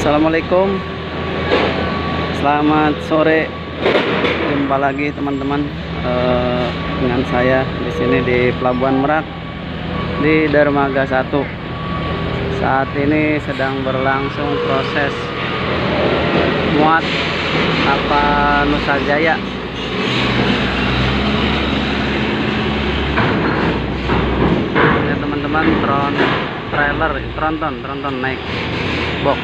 Assalamualaikum, selamat sore. Jumpa lagi teman-teman dengan saya di sini di Pelabuhan Merak di Dermaga 1. Saat ini sedang berlangsung proses muat kapal Nusa Jaya. Ini teman-teman, tronton naik box.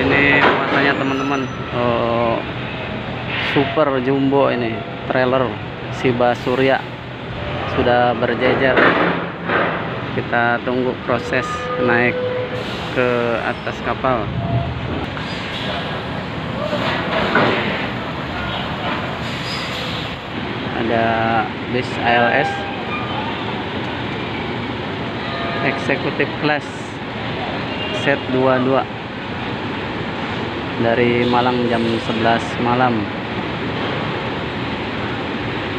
Ini muatannya teman-teman, super jumbo ini trailer Siba Surya sudah berjejer. Kita tunggu proses naik ke atas kapal. Ada bis ALS Executive Class set 22 dari Malang jam 11 malam,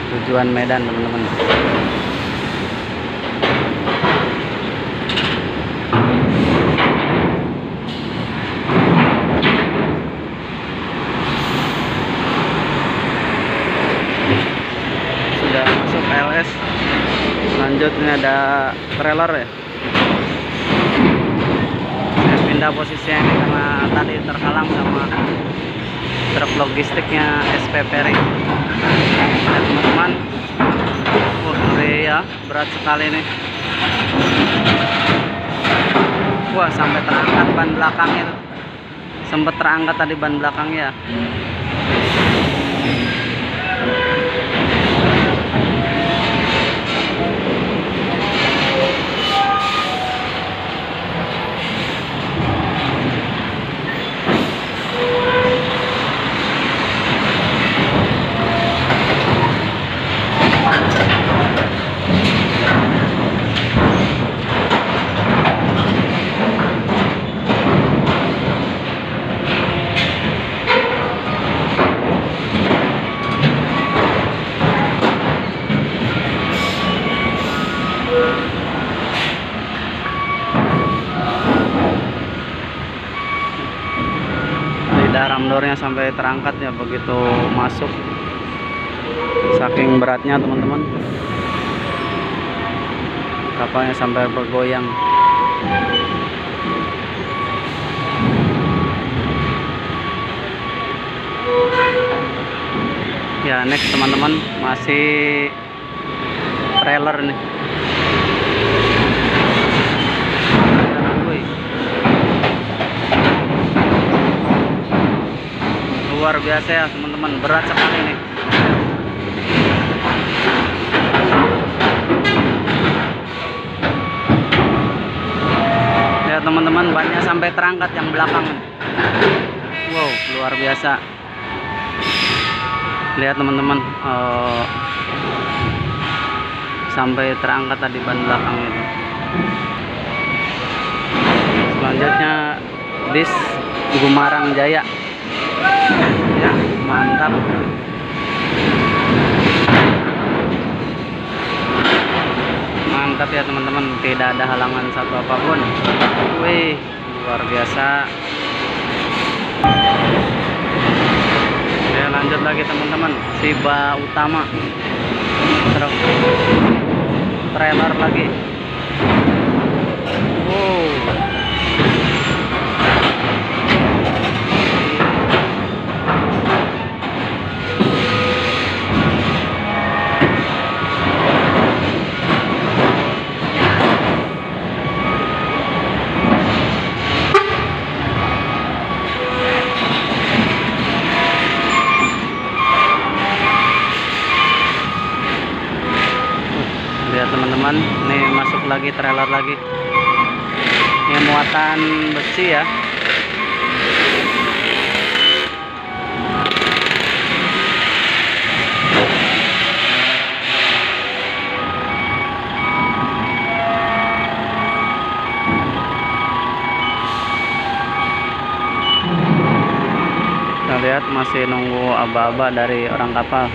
tujuan Medan teman-teman. Sudah masuk ALS. Selanjutnya ada trailer ya. Saya pindah posisinya ini karena tadi terhalang sama truk logistiknya SP Peri. Teman-teman, ya berat sekali nih. Wah, sampai terangkat ban belakangnya tuh. Sempat terangkat tadi ban belakangnya. Ramdornya sampai terangkat ya begitu masuk, saking beratnya teman-teman, kapalnya sampai bergoyang. Ya, next teman-teman, masih trailer nih. Luar biasa ya teman-teman, berat sekali nih. Ya teman-teman, bannya sampai terangkat yang belakang. Wow, luar biasa. Lihat teman-teman, sampai terangkat tadi ban belakang itu. Selanjutnya bis Gumarang Jaya. Ya, mantap. Mantap ya teman-teman, tidak ada halangan satu apapun. Wih, luar biasa. Ya, lanjut lagi teman-teman, Siba Utama, truk trailer lagi. Wow. Lihat teman-teman, nih masuk lagi trailer lagi. Ini muatan besi ya. Kita lihat masih nunggu aba-aba dari orang kapal.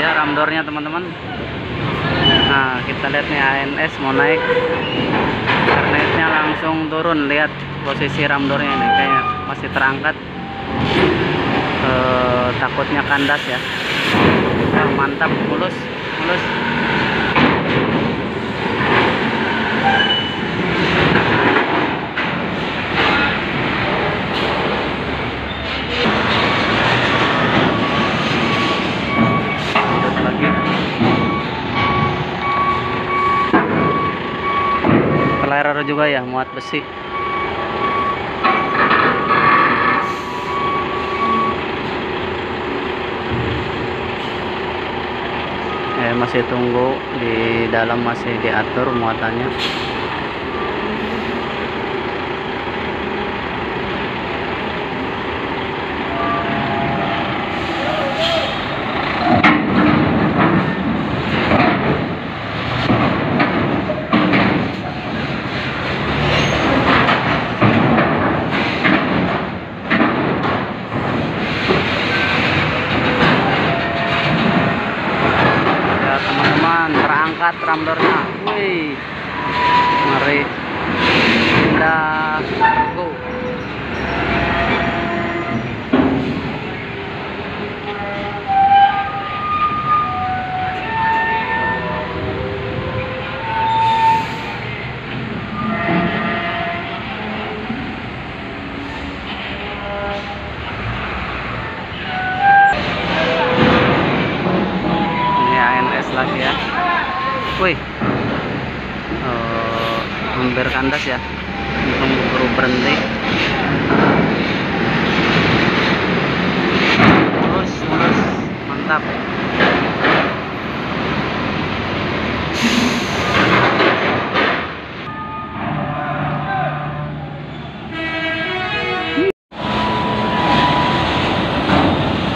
dia ramdornya teman-teman. Nah kita lihat nih ANS mau naik, internetnya langsung turun. Lihat posisi ramdornya ini kayak masih terangkat, takutnya kandas ya. Wah, mantap, mulus. Lagi trailer juga ya, muat besi. Masih tunggu di dalam, masih diatur muatannya. Terangkat ramdornya, wih, mari pindah kargo. Ini ANS lagi ya. Wih, hampir kandas ya, untung baru berhenti. Mulus, mantap.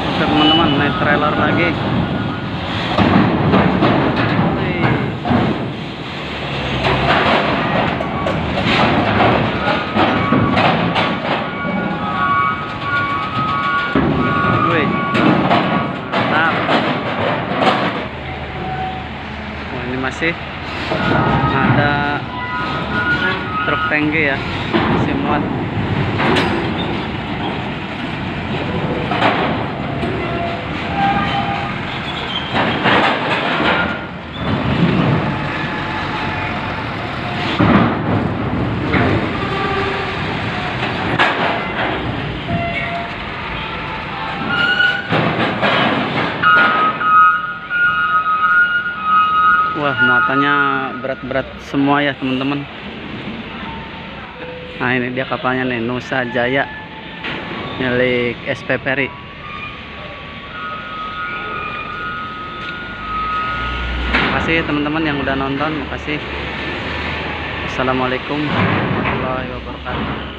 Oke teman-teman, naik trailer lagi. Masih ada truk tangki ya, masih muat. Wah, muatannya berat-berat semua ya teman-teman. Nah ini dia kapalnya nih, Nusa Jaya milik SP Perry. Makasih teman-teman yang udah nonton, makasih. Assalamualaikum warahmatullahi wabarakatuh.